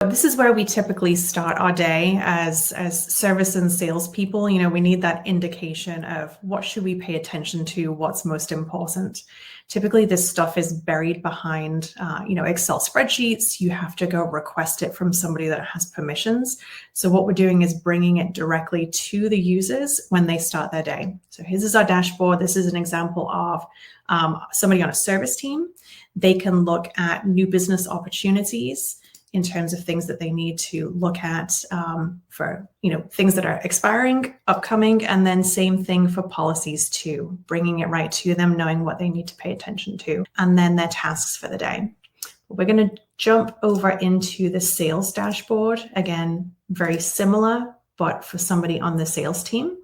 This is where we typically start our day as service and salespeople. We need that indication of what should we pay attention to, what's most important. Typically, this stuff is buried behind, Excel spreadsheets. You have to go request it from somebody that has permissions. So what we're doing is bringing it directly to the users when they start their day. So here's our dashboard. This is an example of somebody on a service team. They can look at new business opportunities in terms of things that they need to look at for things that are expiring, upcoming, and then same thing for policies too, bringing it right to them, knowing what they need to pay attention to, and then their tasks for the day. We're going to jump over into the sales dashboard. Again, very similar, but for somebody on the sales team.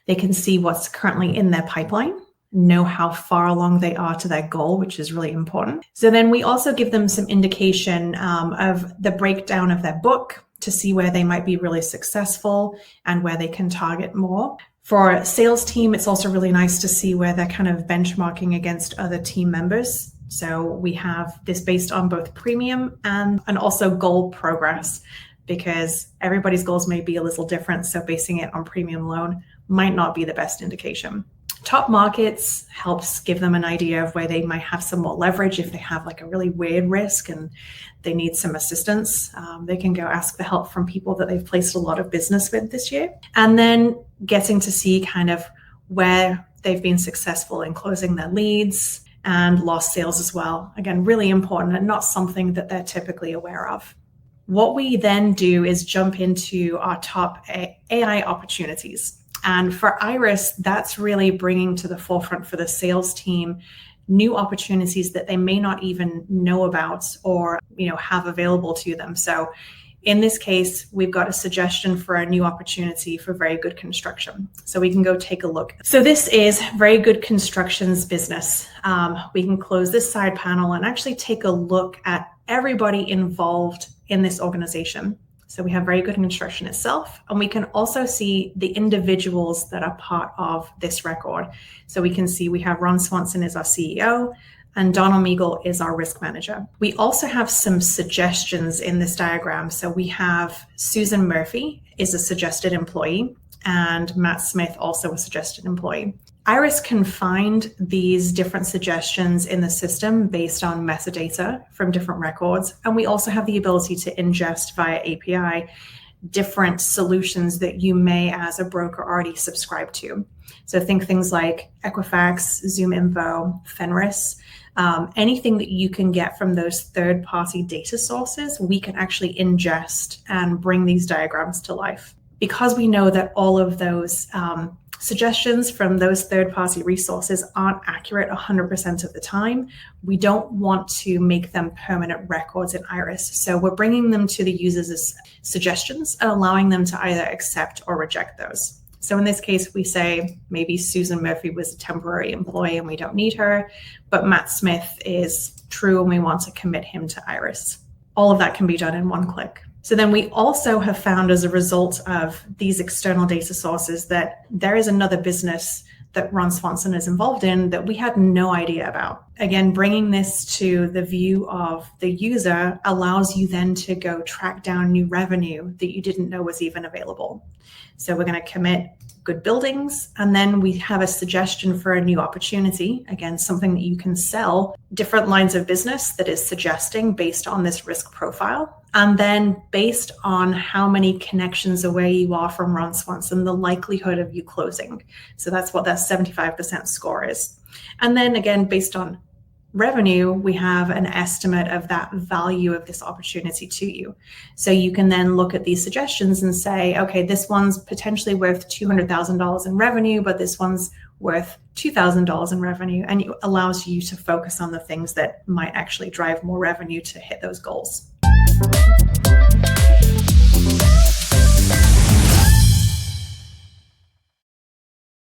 They can see what's currently in their pipeline, know how far along they are to their goal, which is really important. So then we also give them some indication of the breakdown of their book to see where they might be really successful and where they can target more. For a sales team, it's also really nice to see where they're kind of benchmarking against other team members. So we have this based on both premium and also goal progress, because everybody's goals may be a little different. So basing it on premium alone might not be the best indication. Top markets helps give them an idea of where they might have some more leverage. If they have like a really weird risk and they need some assistance, they can go ask for help from people that they've placed a lot of business with this year. And then getting to see kind of where they've been successful in closing their leads and lost sales as well. Again, really important and not something that they're typically aware of. What we then do is jump into our top AI opportunities. And for IRYS, that's really bringing to the forefront for the sales team new opportunities that they may not even know about or have available to them. So in this case, we've got a suggestion for a new opportunity for Very Good Construction. So we can go take a look. So this is Very Good Construction's business. We can close this side panel and actually take a look at everybody involved in this organization. So we have Very Good Construction itself, and we can also see the individuals that are part of this record. So we can see we have Ron Swanson is our CEO, and Donald Meagle is our risk manager. We also have some suggestions in this diagram. So we have Susan Murphy is a suggested employee, and Matt Smith also a suggested employee. IRYS can find these different suggestions in the system based on metadata from different records. And we also have the ability to ingest via API different solutions that you may as a broker already subscribe to. So think things like Equifax, ZoomInfo, Fenris, anything that you can get from those third-party data sources, we can actually ingest and bring these diagrams to life. Because we know that all of those suggestions from those third-party resources aren't accurate 100% of the time, we don't want to make them permanent records in IRYS. So we're bringing them to the users as suggestions and allowing them to either accept or reject those. So in this case, we say maybe Susan Murphy was a temporary employee and we don't need her, but Matt Smith is true and we want to commit him to IRYS. All of that can be done in one click. So then we also have found as a result of these external data sources that there is another business that Ron Swanson is involved in that we had no idea about. Again, bringing this to the view of the user allows you then to go track down new revenue that you didn't know was even available. So we're going to commit Good Buildings, and then we have a suggestion for a new opportunity. Again, something that you can sell, different lines of business that is suggesting based on this risk profile. And then based on how many connections away you are from Ron Swanson, the likelihood of you closing. So that's what that 75% score is. And then again, based on revenue, we have an estimate of that value of this opportunity to you. So you can then look at these suggestions and say, okay, this one's potentially worth $200,000 in revenue, but this one's worth $2,000 in revenue. And it allows you to focus on the things that might actually drive more revenue to hit those goals.